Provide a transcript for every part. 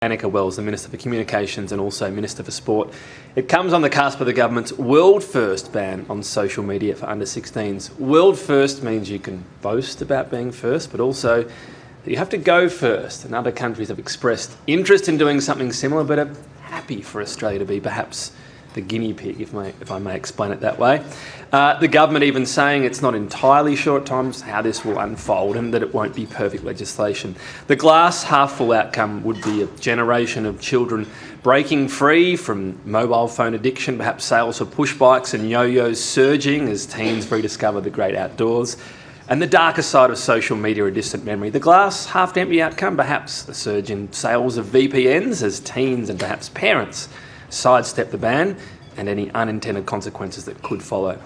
Annika Wells, the Minister for Communications and also Minister for Sport. It comes on the cusp of the government's world-first ban on social media for under-16s. World-first means you can boast about being first, but also that you have to go first. And other countries have expressed interest in doing something similar, but are happy for Australia to be perhaps the guinea pig, if I may explain it that way. The government even saying it's not entirely sure at times how this will unfold and that it won't be perfect legislation. The glass half full outcome would be a generation of children breaking free from mobile phone addiction, perhaps sales of push bikes and yo-yos surging as teens rediscover the great outdoors, and the darker side of social media a distant memory. The glass half empty outcome, perhaps a surge in sales of VPNs as teens and perhaps parents sidestep the ban and any unintended consequences that could follow.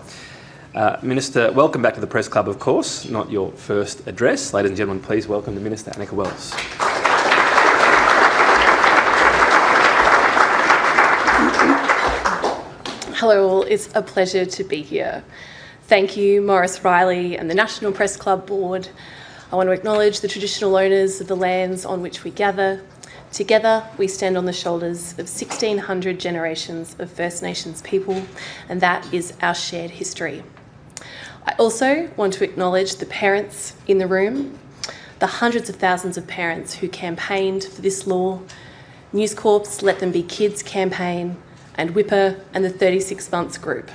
Minister, welcome back to the Press Club, of course, not your first address. Ladies and gentlemen, please welcome the Minister, Annika Wells. Hello all, it's a pleasure to be here. Thank you, Maurice Riley and the National Press Club Board. I want to acknowledge the traditional owners of the lands on which we gather. Together, we stand on the shoulders of 1,600 generations of First Nations people, and that is our shared history. I also want to acknowledge the parents in the room, the hundreds of thousands of parents who campaigned for this law, News Corp's Let Them Be Kids campaign, and Whipper and the 36 Months group.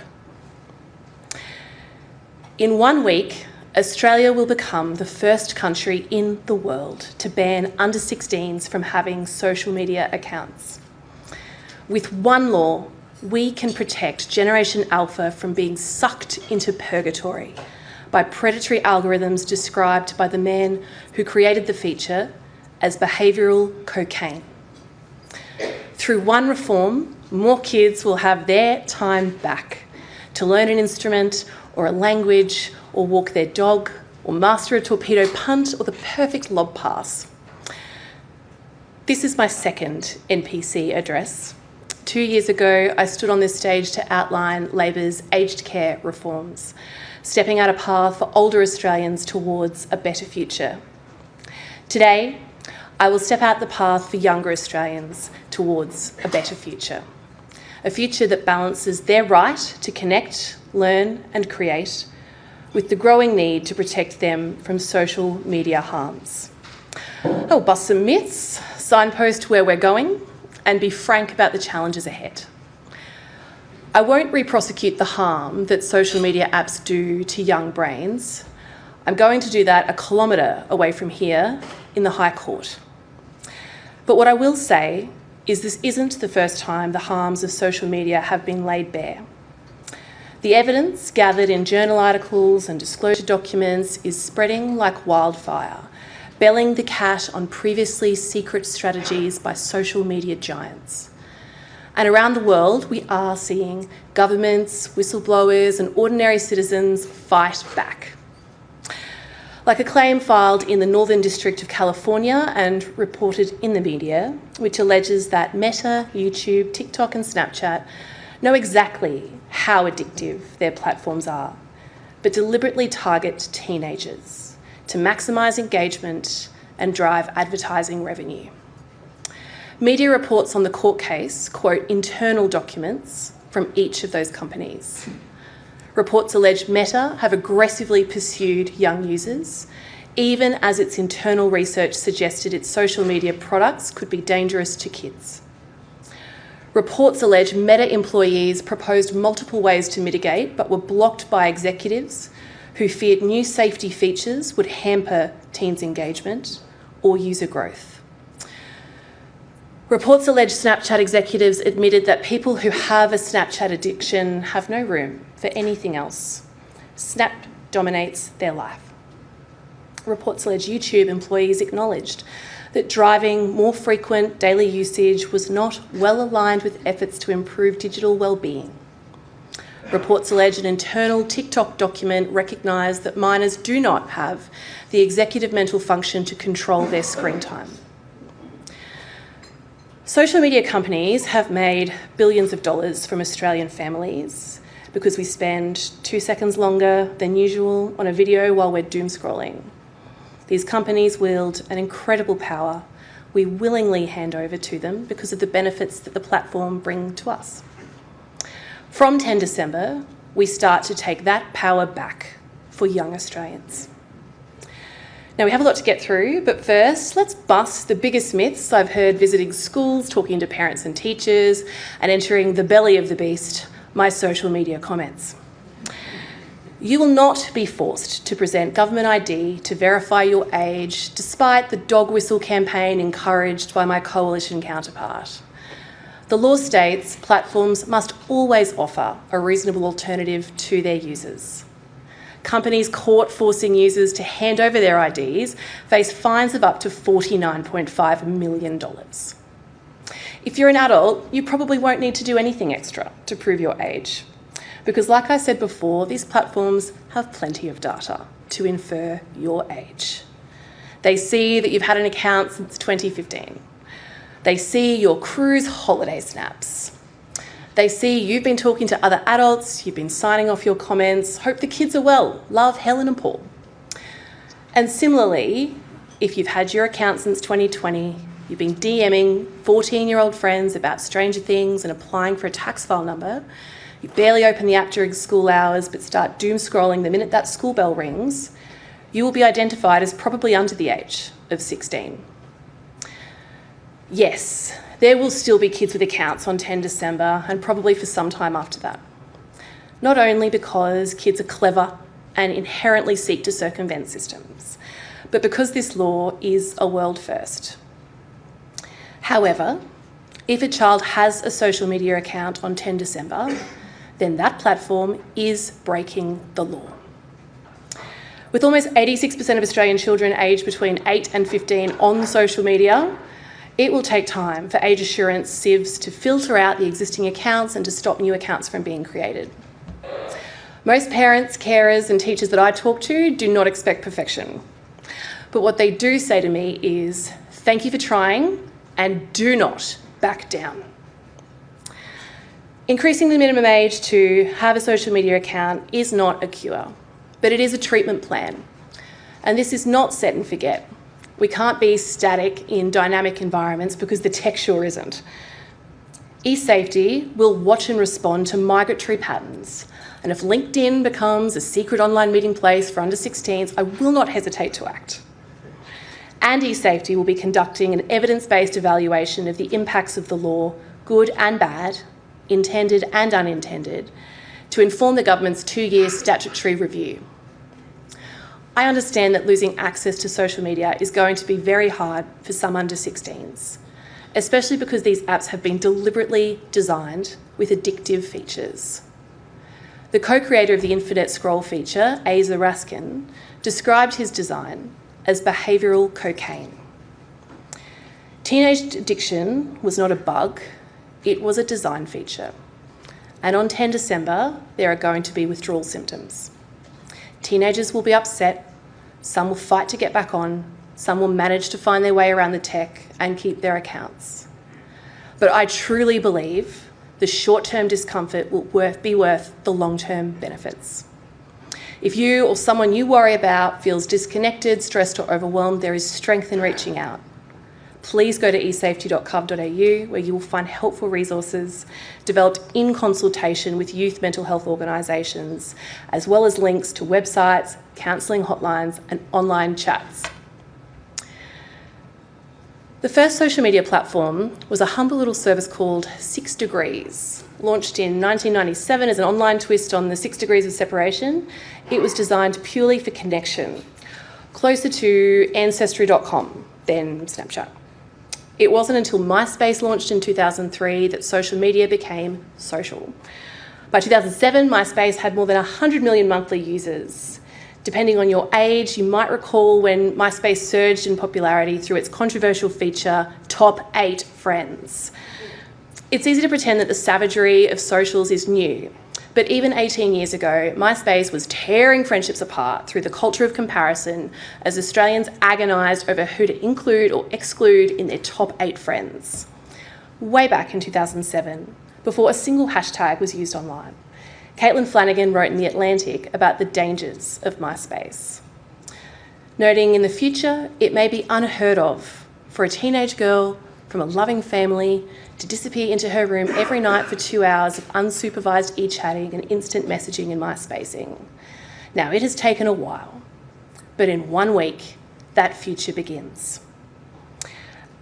In 1 week, Australia will become the first country in the world to ban under-16s from having social media accounts. With one law, we can protect Generation Alpha from being sucked into purgatory by predatory algorithms described by the man who created the feature as behavioural cocaine. Through one reform, more kids will have their time back to learn an instrument or a language, or walk their dog, or master a torpedo punt, or the perfect lob pass. This is my second NPC address. 2 years ago, I stood on this stage to outline Labor's aged care reforms, stepping out a path for older Australians towards a better future. Today, I will step out the path for younger Australians towards a better future. A future that balances their right to connect, learn and create with the growing need to protect them from social media harms. I'll bust some myths, signpost where we're going, and be frank about the challenges ahead. I won't re-prosecute the harm that social media apps do to young brains. I'm going to do that a kilometre away from here in the High Court. But what I will say is this isn't the first time the harms of social media have been laid bare. The evidence gathered in journal articles and disclosure documents is spreading like wildfire, belling the cat on previously secret strategies by social media giants. And around the world, we are seeing governments, whistleblowers, and ordinary citizens fight back. Like a claim filed in the Northern District of California and reported in the media, which alleges that Meta, YouTube, TikTok, and Snapchat know exactly how addictive their platforms are, but deliberately target teenagers to maximise engagement and drive advertising revenue. Media reports on the court case quote internal documents from each of those companies. Reports allege Meta have aggressively pursued young users, even as its internal research suggested its social media products could be dangerous to kids. Reports allege Meta employees proposed multiple ways to mitigate, but were blocked by executives who feared new safety features would hamper teens' engagement or user growth. Reports allege Snapchat executives admitted that people who have a Snapchat addiction have no room for anything else. Snap dominates their life. Reports allege YouTube employees acknowledged that driving more frequent daily usage was not well aligned with efforts to improve digital well-being. Reports allege an internal TikTok document recognised that minors do not have the executive mental function to control their screen time. Social media companies have made billions of dollars from Australian families because we spend 2 seconds longer than usual on a video while we're doom scrolling. These companies wield an incredible power we willingly hand over to them because of the benefits that the platform bring to us. From 10 December, we start to take that power back for young Australians. Now, we have a lot to get through, but first, let's bust the biggest myths I've heard visiting schools, talking to parents and teachers, and entering the belly of the beast, my social media comments. You will not be forced to present government ID to verify your age, despite the dog whistle campaign encouraged by my coalition counterpart. The law states platforms must always offer a reasonable alternative to their users. Companies caught forcing users to hand over their IDs face fines of up to $49.5 million. If you're an adult, you probably won't need to do anything extra to prove your age, because like I said before, these platforms have plenty of data to infer your age. They see that you've had an account since 2015. They see your cruise holiday snaps. They see you've been talking to other adults, you've been signing off your comments, hope the kids are well, love Helen and Paul. And similarly, if you've had your account since 2020, you've been DMing 14-year-old friends about Stranger Things and applying for a tax file number, you barely open the app during school hours but start doom scrolling the minute that school bell rings, you will be identified as probably under the age of 16. Yes, there will still be kids with accounts on 10 December and probably for some time after that. Not only because kids are clever and inherently seek to circumvent systems, but because this law is a world first. However, if a child has a social media account on 10 December, then that platform is breaking the law. With almost 86% of Australian children aged between 8 and 15 on social media, it will take time for age assurance sieves to filter out the existing accounts and to stop new accounts from being created. Most parents, carers and teachers that I talk to do not expect perfection. But what they do say to me is, thank you for trying and do not back down. Increasing the minimum age to have a social media account is not a cure, but it is a treatment plan. And this is not set and forget. We can't be static in dynamic environments because the tech sure isn't. eSafety will watch and respond to migratory patterns. And if LinkedIn becomes a secret online meeting place for under-16s, I will not hesitate to act. And eSafety will be conducting an evidence-based evaluation of the impacts of the law, good and bad, intended and unintended, to inform the government's 2-year statutory review. I understand that losing access to social media is going to be very hard for some under-16s, especially because these apps have been deliberately designed with addictive features. The co-creator of the infinite scroll feature, Asa Raskin, described his design as behavioural cocaine. Teenage addiction was not a bug, it was a design feature. And on 10 December, there are going to be withdrawal symptoms. Teenagers will be upset, some will fight to get back on, some will manage to find their way around the tech and keep their accounts. But I truly believe the short-term discomfort will be worth the long-term benefits. If you or someone you worry about feels disconnected, stressed or overwhelmed, there is strength in reaching out. Please go to esafety.gov.au where you will find helpful resources developed in consultation with youth mental health organisations, as well as links to websites, counselling hotlines and online chats. The first social media platform was a humble little service called 6 Degrees. Launched in 1997 as an online twist on the 6 degrees of separation, it was designed purely for connection, closer to ancestry.com than Snapchat. It wasn't until MySpace launched in 2003 that social media became social. By 2007, MySpace had more than 100 million monthly users. Depending on your age, you might recall when MySpace surged in popularity through its controversial feature, Top 8 Friends. It's easy to pretend that the savagery of socials is new, but even 18 years ago, MySpace was tearing friendships apart through the culture of comparison as Australians agonised over who to include or exclude in their top 8 friends. Way back in 2007, before a single hashtag was used online, Caitlin Flanagan wrote in The Atlantic about the dangers of MySpace, noting in the future it may be unheard of for a teenage girl from a loving family to disappear into her room every night for 2 hours of unsupervised e-chatting and instant messaging and MySpacing. Now, it has taken a while, but in 1 week, that future begins.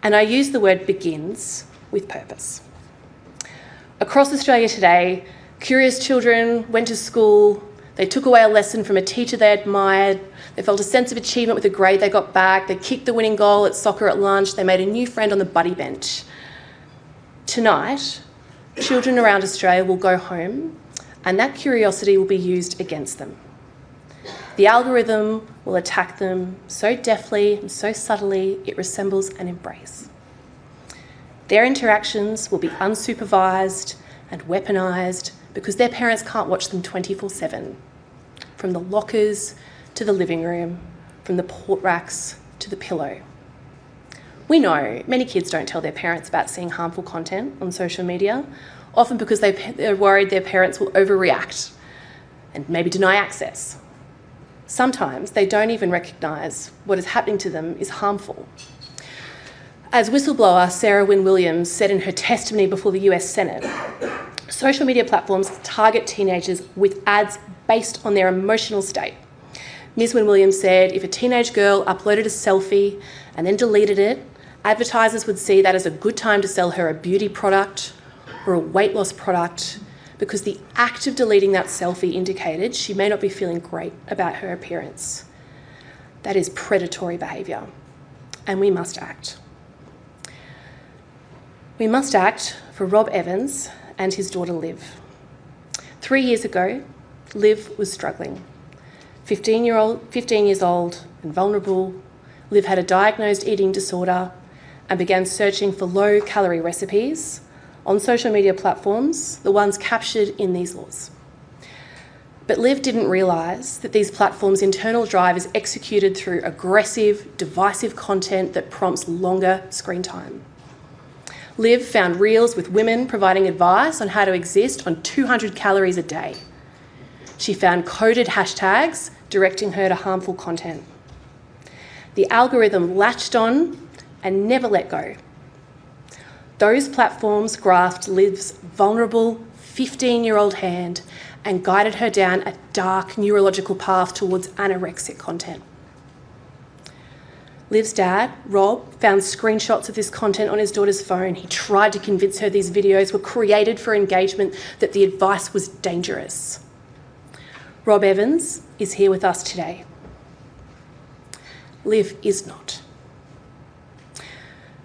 And I use the word begins with purpose. Across Australia today, curious children went to school, they took away a lesson from a teacher they admired, they felt a sense of achievement with a grade they got back, they kicked the winning goal at soccer at lunch, they made a new friend on the buddy bench. Tonight, children around Australia will go home and that curiosity will be used against them. The algorithm will attack them so deftly and so subtly it resembles an embrace. Their interactions will be unsupervised and weaponised because their parents can't watch them 24/7. From the lockers to the living room, from the port racks to the pillow. We know many kids don't tell their parents about seeing harmful content on social media, often because they're worried their parents will overreact and maybe deny access. Sometimes they don't even recognise what is happening to them is harmful. As whistleblower Sarah Wynne Williams said in her testimony before the US Senate, social media platforms target teenagers with ads based on their emotional state. Ms. Wynne Williams said if a teenage girl uploaded a selfie and then deleted it, advertisers would see that as a good time to sell her a beauty product or a weight loss product because the act of deleting that selfie indicated she may not be feeling great about her appearance. That is predatory behaviour, and we must act. We must act for Rob Evans and his daughter Liv. 3 years ago, Liv was struggling. 15 years old and vulnerable, Liv had a diagnosed eating disorder and began searching for low-calorie recipes on social media platforms, the ones captured in these laws. But Liv didn't realise that these platforms' internal drive is executed through aggressive, divisive content that prompts longer screen time. Liv found reels with women providing advice on how to exist on 200 calories a day. She found coded hashtags directing her to harmful content. The algorithm latched on and never let go. Those platforms grasped Liv's vulnerable 15-year-old hand and guided her down a dark neurological path towards anorexic content. Liv's dad, Rob, found screenshots of this content on his daughter's phone. He tried to convince her these videos were created for engagement, that the advice was dangerous. Rob Evans is here with us today. Liv is not.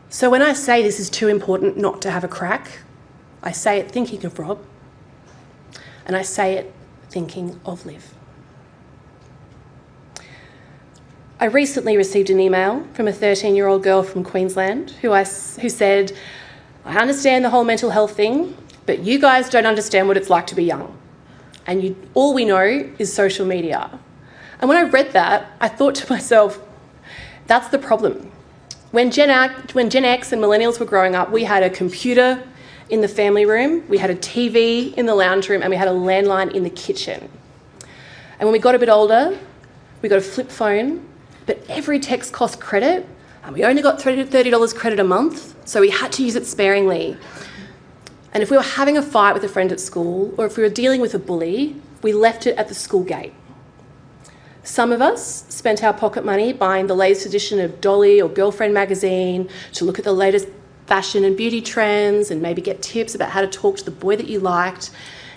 So when I say this is too important not to have a crack, I say it thinking of Rob, and I say it thinking of Liv. I recently received an email from a 13-year-old girl from Queensland who said, I understand the whole mental health thing, but you guys don't understand what it's like to be young. And all we know is social media. And when I read that, I thought to myself, that's the problem. When Gen X and millennials were growing up, we had a computer in the family room, we had a TV in the lounge room, and we had a landline in the kitchen. And when we got a bit older, we got a flip phone, but every text cost credit, and we only got $30 credit a month, so we had to use it sparingly. And if we were having a fight with a friend at school, or if we were dealing with a bully, we left it at the school gate. Some of us spent our pocket money buying the latest edition of Dolly or Girlfriend magazine to look at the latest fashion and beauty trends and maybe get tips about how to talk to the boy that you liked.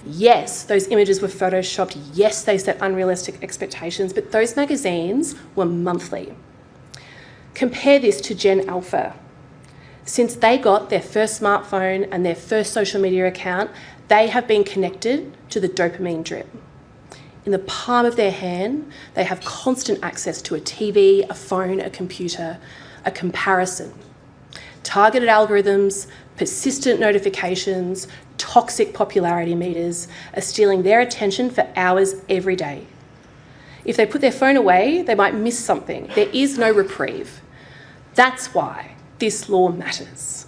Yes, those images were photoshopped. Yes, they set unrealistic expectations, but those magazines were monthly. Compare this to Gen Alpha. Since they got their first smartphone and their first social media account, they have been connected to the dopamine drip. In the palm of their hand, they have constant access to a TV, a phone, a computer, a comparison. Targeted algorithms, persistent notifications, toxic popularity meters are stealing their attention for hours every day. If they put their phone away, they might miss something. There is no reprieve. That's why this law matters,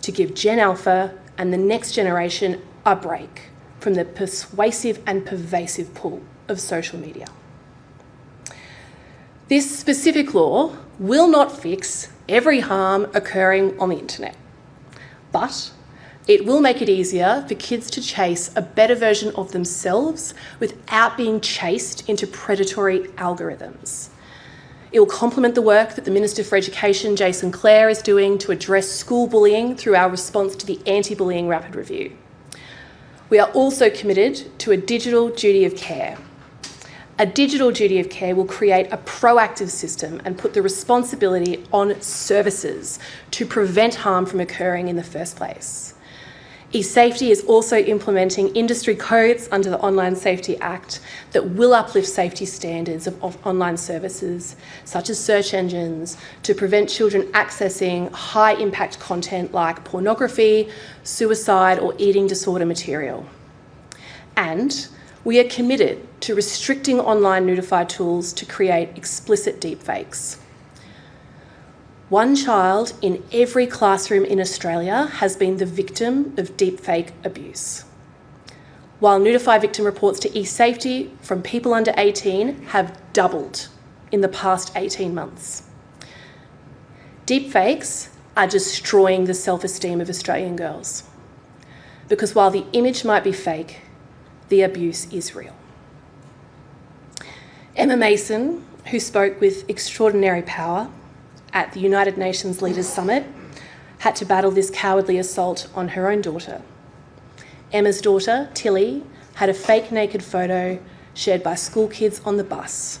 to give Gen Alpha and the next generation a break from the persuasive and pervasive pull of social media. This specific law will not fix every harm occurring on the internet, but it will make it easier for kids to chase a better version of themselves without being chased into predatory algorithms. It will complement the work that the Minister for Education, Jason Clare, is doing to address school bullying through our response to the Anti-Bullying Rapid Review. We are also committed to a digital duty of care. A digital duty of care will create a proactive system and put the responsibility on services to prevent harm from occurring in the first place. eSafety is also implementing industry codes under the Online Safety Act that will uplift safety standards of online services, such as search engines, to prevent children accessing high-impact content like pornography, suicide, or eating disorder material. And we are committed to restricting online notified tools to create explicit deepfakes. One child in every classroom in Australia has been the victim of deepfake abuse, while notify victim reports to eSafety from people under 18 have doubled in the past 18 months. Deepfakes are destroying the self-esteem of Australian girls, because while the image might be fake, the abuse is real. Emma Mason, who spoke with extraordinary power at the United Nations Leaders Summit, had to battle this cowardly assault on her own daughter. Emma's daughter, Tilly, had a fake naked photo shared by school kids on the bus.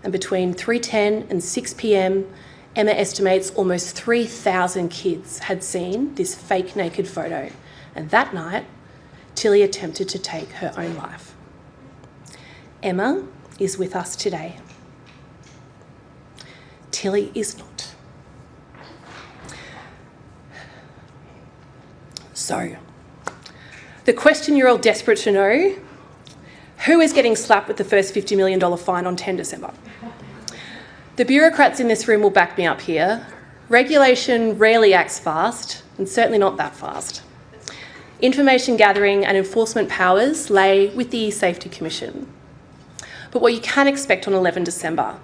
And between 3:10 and 6 p.m, Emma estimates almost 3,000 kids had seen this fake naked photo. And that night, Tilly attempted to take her own life. Emma is with us today. Tilly is not. So, the question you're all desperate to know, who is getting slapped with the first $50 million fine on 10 December? The bureaucrats in this room will back me up here. Regulation rarely acts fast, and certainly not that fast. Information gathering and enforcement powers lay with the eSafety Commission. But what you can expect on 11 December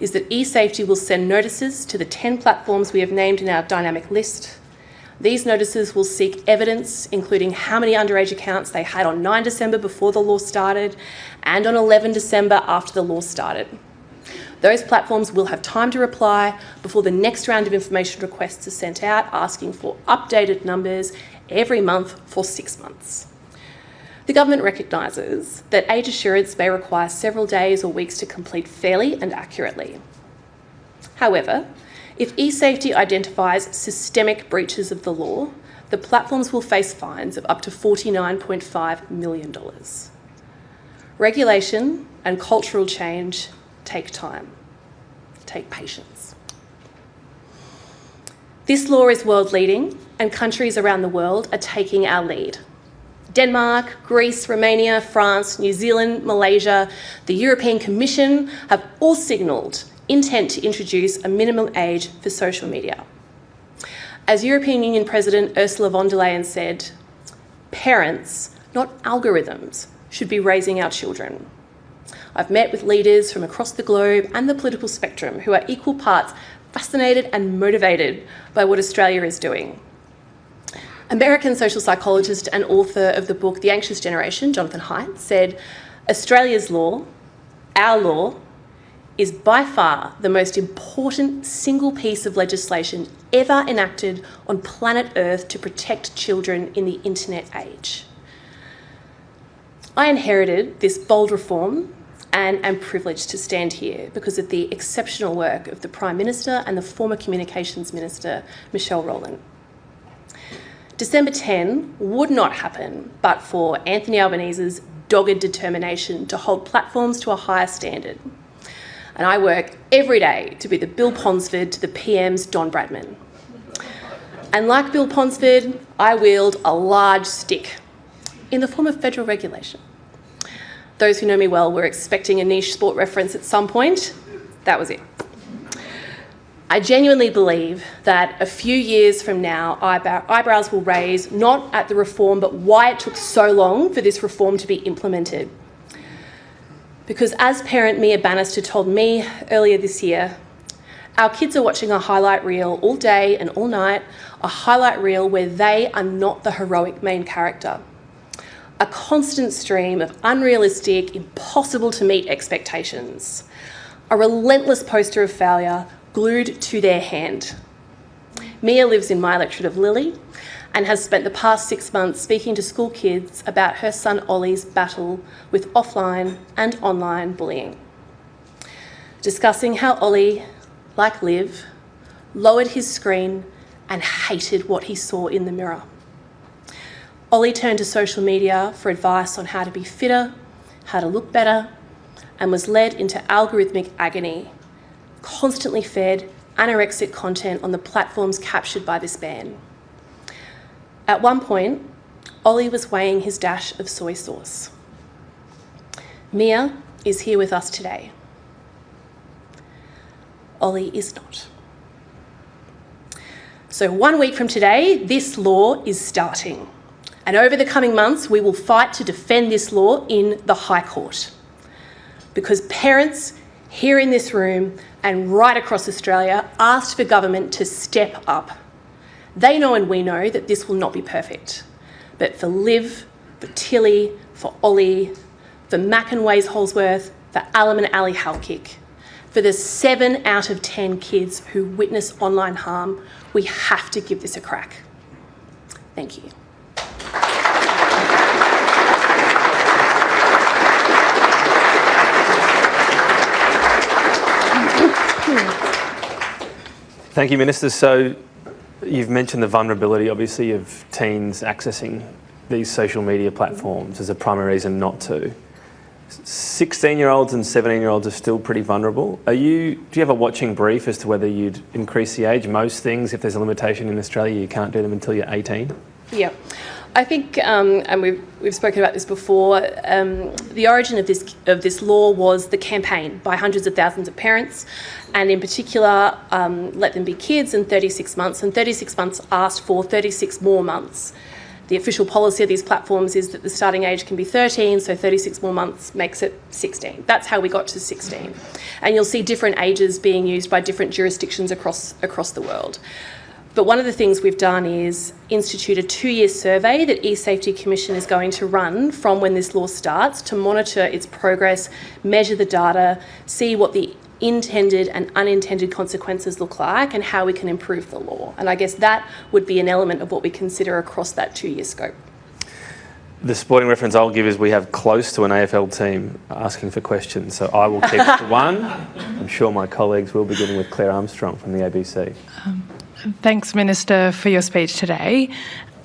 is that eSafety will send notices to the 10 platforms we have named in our dynamic list. These notices will seek evidence, including how many underage accounts they had on 9 December before the law started and on 11 December after the law started. Those platforms will have time to reply before the next round of information requests are sent out, asking for updated numbers every month for 6 months. The government recognises that age assurance may require several days or weeks to complete fairly and accurately. However, if eSafety identifies systemic breaches of the law, the platforms will face fines of up to $49.5 million. Regulation and cultural change take time, take patience. This law is world-leading, and countries around the world are taking our lead. Denmark, Greece, Romania, France, New Zealand, Malaysia, the European Commission have all signalled intent to introduce a minimum age for social media. As European Union President Ursula von der Leyen said, parents, not algorithms, should be raising our children. I've met with leaders from across the globe and the political spectrum who are equal parts fascinated and motivated by what Australia is doing. American social psychologist and author of the book The Anxious Generation, Jonathan Haidt, said, Australia's law, our law, is by far the most important single piece of legislation ever enacted on planet Earth to protect children in the internet age. I inherited this bold reform and am privileged to stand here because of the exceptional work of the Prime Minister and the former Communications Minister, Michelle Rowland. December 10 would not happen but for Anthony Albanese's dogged determination to hold platforms to a higher standard. And I work every day to be the Bill Ponsford to the PM's Don Bradman. And like Bill Ponsford, I wield a large stick in the form of federal regulation. Those who know me well were expecting a niche sport reference at some point. That was it. I genuinely believe that a few years from now, eyebrows will raise not at the reform, but why it took so long for this reform to be implemented. Because as parent Mia Bannister told me earlier this year, our kids are watching a highlight reel all day and all night, a highlight reel where they are not the heroic main character. A constant stream of unrealistic, impossible to meet expectations. A relentless poster of failure glued to their hand. Mia lives in my electorate of Lily and has spent the past 6 months speaking to school kids about her son Ollie's battle with offline and online bullying. Discussing how Ollie, like Liv, lowered his screen and hated what he saw in the mirror. Ollie turned to social media for advice on how to be fitter, how to look better, and was led into algorithmic agony, constantly fed anorexic content on the platforms captured by this ban. At one point, Ollie was weighing his dash of soy sauce. Mia is here with us today. Ollie is not. So 1 week from today, this law is starting. And over the coming months, we will fight to defend this law in the High Court. Because parents here in this room and right across Australia asked for government to step up. They know and we know that this will not be perfect. But for Liv, for Tilly, for Ollie, for Mac and Ways Holsworth, for Alam and Ali Halkick, for the 7 out of 10 kids who witness online harm, we have to give this a crack. Thank you. Thank you, Minister. So you've mentioned the vulnerability, obviously, of teens accessing these social media platforms as a primary reason not to. 16-year-olds and 17-year-olds are still pretty vulnerable. Do you have a watching brief as to whether you'd increase the age? Most things, if there's a limitation in Australia, you can't do them until you're 18. Yeah. I think, and we've spoken about this before, the origin of this law was the campaign by hundreds of thousands of parents, and in particular, let them be kids in 36 months, and 36 months asked for 36 more months. The official policy of these platforms is that the starting age can be 13, so 36 more months makes it 16. That's how we got to 16. And you'll see different ages being used by different jurisdictions across the world. But one of the things we've done is institute a 2-year survey that eSafety Commission is going to run from when this law starts to monitor its progress, measure the data, see what the intended and unintended consequences look like and how we can improve the law. And I guess that would be an element of what we consider across that 2-year scope. The sporting reference I'll give is we have close to an AFL team asking for questions, so I will keep it to one. I'm sure my colleagues will, beginning with Claire Armstrong from the ABC. Thanks, Minister, for your speech today.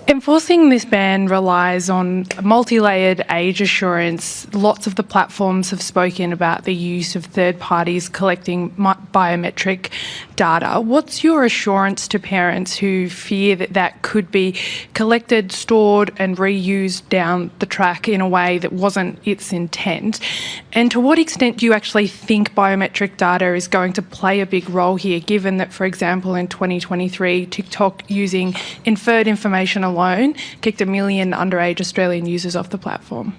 Enforcing this ban relies on multi-layered age assurance. Lots of the platforms have spoken about the use of third parties collecting biometric data. What's your assurance to parents who fear that that could be collected, stored and reused down the track in a way that wasn't its intent? And to what extent do you actually think biometric data is going to play a big role here, given that, for example, in 2023, TikTok using inferred information alone kicked 1 million underage Australian users off the platform?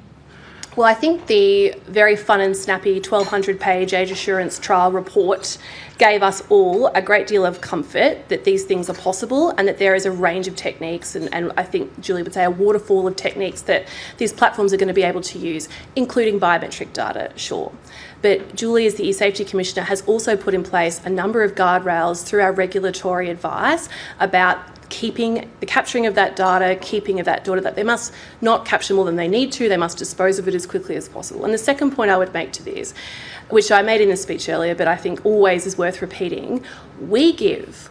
Well, I think the very fun and snappy 1,200-page age assurance trial report gave us all a great deal of comfort that these things are possible and that there is a range of techniques, and I think Julie would say a waterfall of techniques that these platforms are going to be able to use, including biometric data, sure. But Julie, as the eSafety Commissioner, has also put in place a number of guardrails through our regulatory advice about keeping the capturing of that data, keeping of that data, that they must not capture more than they need to, they must dispose of it as quickly as possible. And the second point I would make to this, which I made in the speech earlier, but I think always is worth repeating, we give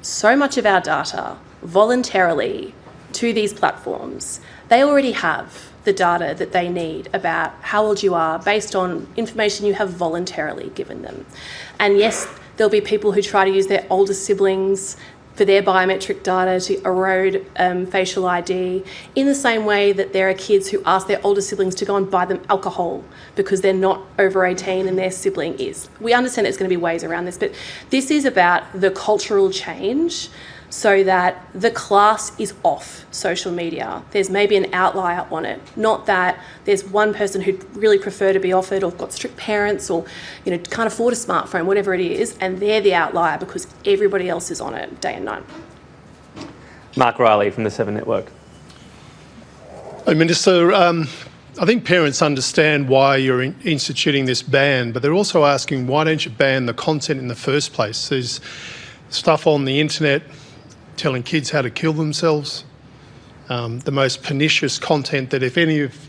so much of our data voluntarily to these platforms. They already have the data that they need about how old you are based on information you have voluntarily given them. And yes, there'll be people who try to use their older siblings for their biometric data to erode facial ID, in the same way that there are kids who ask their older siblings to go and buy them alcohol because they're not over 18 and their sibling is. We understand there's going to be ways around this, but this is about the cultural change so that the class is off social media. There's maybe an outlier on it, not that there's one person who'd really prefer to be off it or got strict parents or can't afford a smartphone, whatever it is, and they're the outlier because everybody else is on it day and night. Mark Riley from the 7 Network. Minister, I think parents understand why you're instituting this ban, but they're also asking, why don't you ban the content in the first place? There's stuff on the internet telling kids how to kill themselves, the most pernicious content that if any of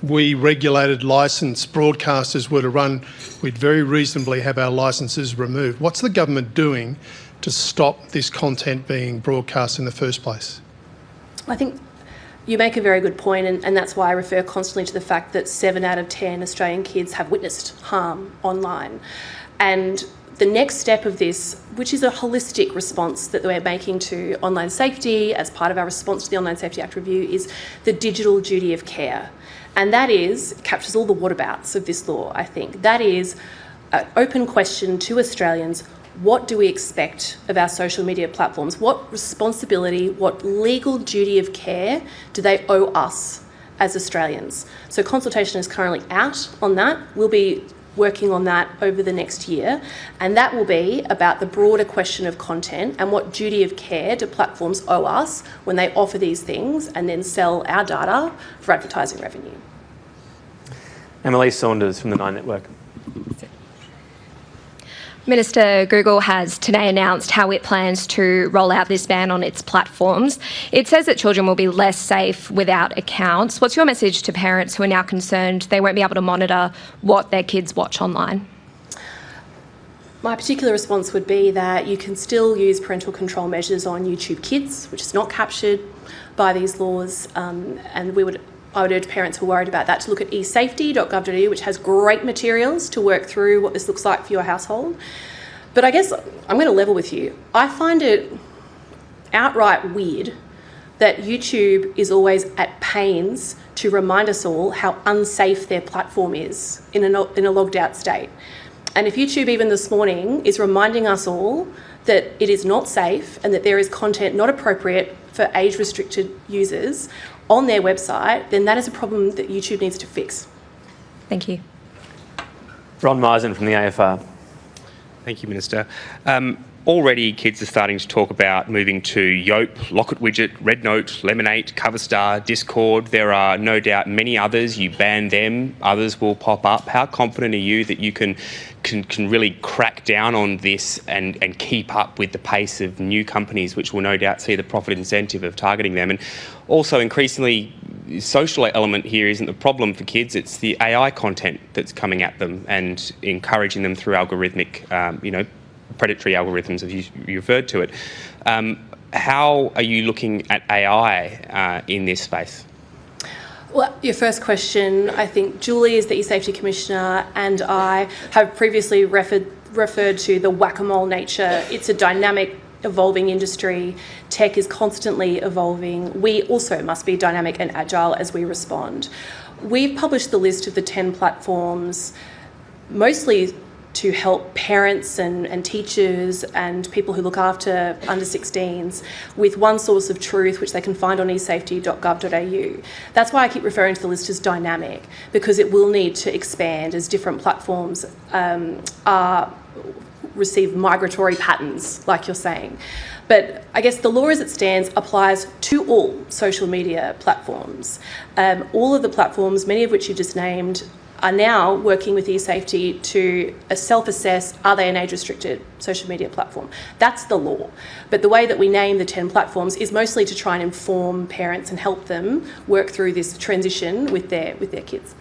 we regulated licensed broadcasters were to run, we'd very reasonably have our licences removed. What's the government doing to stop this content being broadcast in the first place? I think you make a very good point, and that's why I refer constantly to the fact that 7 out of 10 Australian kids have witnessed harm online. And the next step of this, which is a holistic response that we're making to online safety as part of our response to the Online Safety Act review, is the digital duty of care. And that captures all the whatabouts of this law, I think. That is an open question to Australians. What do we expect of our social media platforms? What responsibility, what legal duty of care do they owe us as Australians? So consultation is currently out on that. We'll be working on that over the next year, and that will be about the broader question of content and what duty of care do platforms owe us when they offer these things and then sell our data for advertising revenue. Emily Saunders from the 9 Network. Minister, Google has today announced how it plans to roll out this ban on its platforms. It says that children will be less safe without accounts. What's your message to parents who are now concerned they won't be able to monitor what their kids watch online? My particular response would be that you can still use parental control measures on YouTube Kids, which is not captured by these laws, and I would urge parents who are worried about that to look at eSafety.govt.au, which has great materials to work through what this looks like for your household. But I guess I'm going to level with you. I find it outright weird that YouTube is always at pains to remind us all how unsafe their platform is in a logged out state. And if YouTube even this morning is reminding us all that it is not safe and that there is content not appropriate for age-restricted users on their website, then that is a problem that YouTube needs to fix. Thank you. Ron Meisen from the AFR. Thank you, Minister. Already kids are starting to talk about moving to Yope, Locket Widget, Red Note, Lemonade, Coverstar, Discord. There are no doubt many others. You ban them, others will pop up. How confident are you that you can really crack down on this and keep up with the pace of new companies, which will no doubt see the profit incentive of targeting them? And also, increasingly, the social element here isn't the problem for kids, it's the AI content that's coming at them and encouraging them through algorithmic, predatory algorithms, as you referred to it. How are you looking at AI in this space? Well, your first question, I think Julie is the eSafety Commissioner and I have previously referred to the whack-a-mole nature. It's a dynamic, evolving industry. Tech is constantly evolving. We also must be dynamic and agile as we respond. We've published the list of the 10 platforms, mostly to help parents and teachers and people who look after under-16s with one source of truth, which they can find on eSafety.gov.au. That's why I keep referring to the list as dynamic, because it will need to expand as different platforms receive migratory patterns, like you're saying. But I guess the law as it stands applies to all social media platforms. All of the platforms, many of which you just named, are now working with eSafety to self-assess, are they an age-restricted social media platform? That's the law. But the way that we name the 10 platforms is mostly to try and inform parents and help them work through this transition with their kids.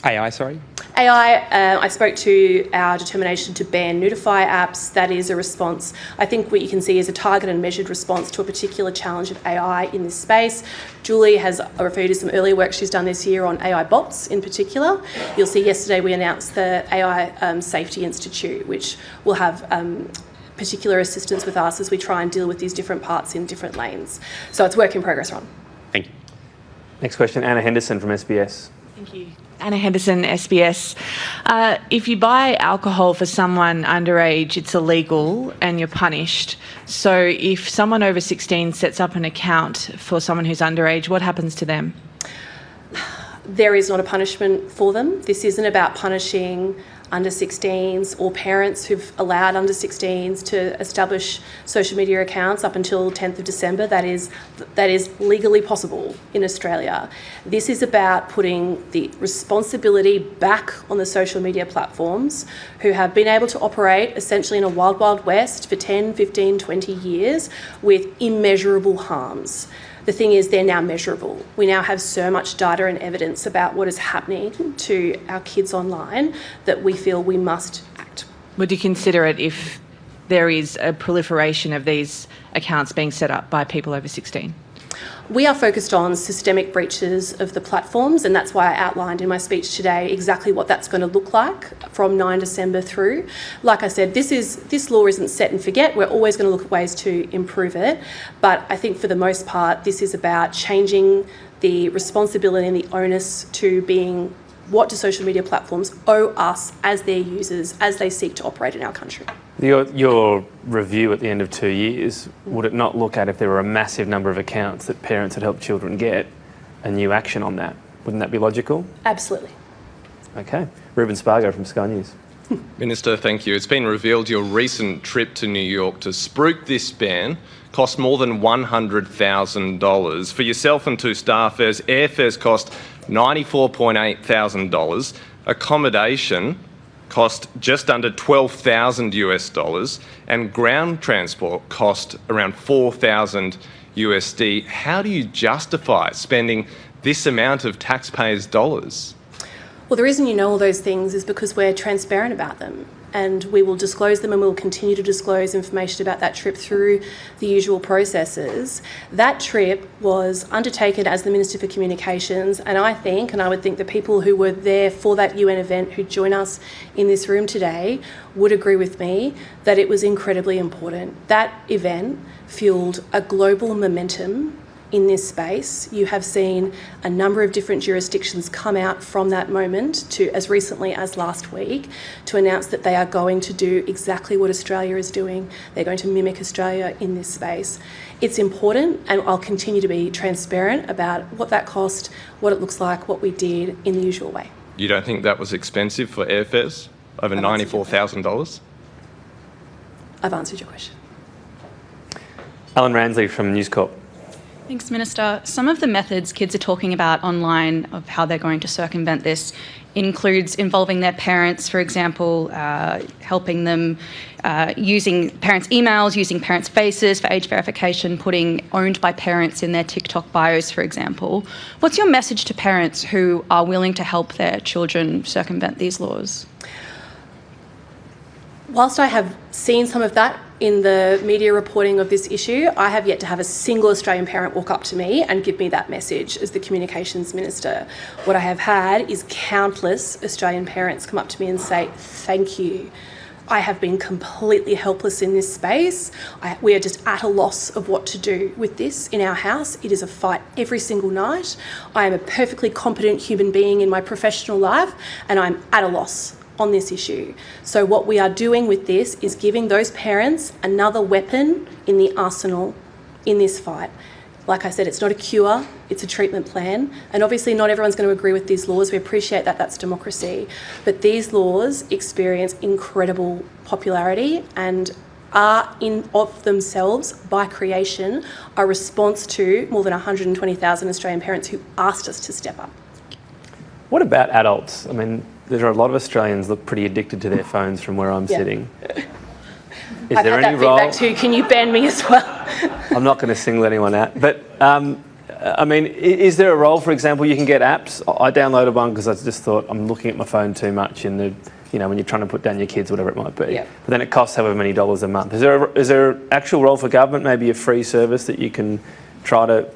AI, sorry? AI, I spoke to our determination to ban Notify apps. That is a response. I think what you can see is a targeted and measured response to a particular challenge of AI in this space. Julie has referred to some earlier work she's done this year on AI bots in particular. You'll see yesterday we announced the AI Safety Institute, which will have particular assistance with us as we try and deal with these different parts in different lanes. So it's work in progress, Ron. Thank you. Next question, Anna Henderson from SBS. Thank you. Anna Henderson, SBS. If you buy alcohol for someone underage, it's illegal and you're punished. So if someone over 16 sets up an account for someone who's underage, what happens to them? There is not a punishment for them. This isn't about punishing under-16s or parents who've allowed under-16s to establish social media accounts up until 10th of December. That is legally possible in Australia. This is about putting the responsibility back on the social media platforms who have been able to operate essentially in a wild, wild west for 10, 15, 20 years with immeasurable harms. The thing is, they're now measurable. We now have so much data and evidence about what is happening to our kids online that we feel we must act. Would you consider it if there is a proliferation of these accounts being set up by people over 16? We are focused on systemic breaches of the platforms, and that's why I outlined in my speech today exactly what that's going to look like from 9 December through. Like I said, this law isn't set and forget. We're always going to look at ways to improve it. But I think for the most part, this is about changing the responsibility and the onus to being what do social media platforms owe us as their users as they seek to operate in our country. Your review at the end of 2 years, would it not look at if there were a massive number of accounts that parents had helped children get, a new action on that? Wouldn't that be logical? Absolutely. Okay. Ruben Spargo from Sky News. Minister, thank you. It's been revealed your recent trip to New York to spruik this ban cost more than $100,000. For yourself and two staffers, airfares cost $94,800. Accommodation cost just under $12,000 and ground transport cost around $4,000 USD. How do you justify spending this amount of taxpayers' dollars? Well, the reason you know all those things is because we're transparent about them, and we will disclose them, and we'll continue to disclose information about that trip through the usual processes. That trip was undertaken as the Minister for Communications, and I would think the people who were there for that UN event who join us in this room today would agree with me that it was incredibly important. That event fueled a global momentum in this space. You have seen a number of different jurisdictions come out from that moment to, as recently as last week, to announce that they are going to do exactly what Australia is doing. They're going to mimic Australia in this space. It's important, and I'll continue to be transparent about what that cost, what it looks like, what we did in the usual way. You don't think that was expensive for airfares? Over $94,000? I've answered your question. Alan Ransley from News Corp. Thanks, Minister. Some of the methods kids are talking about online of how they're going to circumvent this includes involving their parents, for example, helping them using parents' emails, using parents' faces for age verification, putting owned by parents in their TikTok bios, for example. What's your message to parents who are willing to help their children circumvent these laws? Whilst I have seen some of that in the media reporting of this issue, I have yet to have a single Australian parent walk up to me and give me that message as the Communications Minister. What I have had is countless Australian parents come up to me and say, thank you. I have been completely helpless in this space. We are just at a loss of what to do with this in our house. It is a fight every single night. I am a perfectly competent human being in my professional life, and I'm at a loss on this issue. So what we are doing with this is giving those parents another weapon in the arsenal in this fight. Like I said, it's not a cure, it's a treatment plan. And obviously not everyone's going to agree with these laws. We appreciate that, that's democracy. But these laws experience incredible popularity and are in of themselves, by creation, a response to more than 120,000 Australian parents who asked us to step up. What about adults? I mean, there are a lot of Australians look pretty addicted to their phones from where I'm sitting. Is I've there had any that role? feedback too. Can you ban me as well? I'm not going to single anyone out, but I mean, is there a role? For example, you can get apps. I downloaded one because I just thought I'm looking at my phone too much in the, you know, when you're trying to put down your kids, whatever it might be. Yep. But then it costs however many dollars a month. Is there an actual role for government? Maybe a free service that you can try to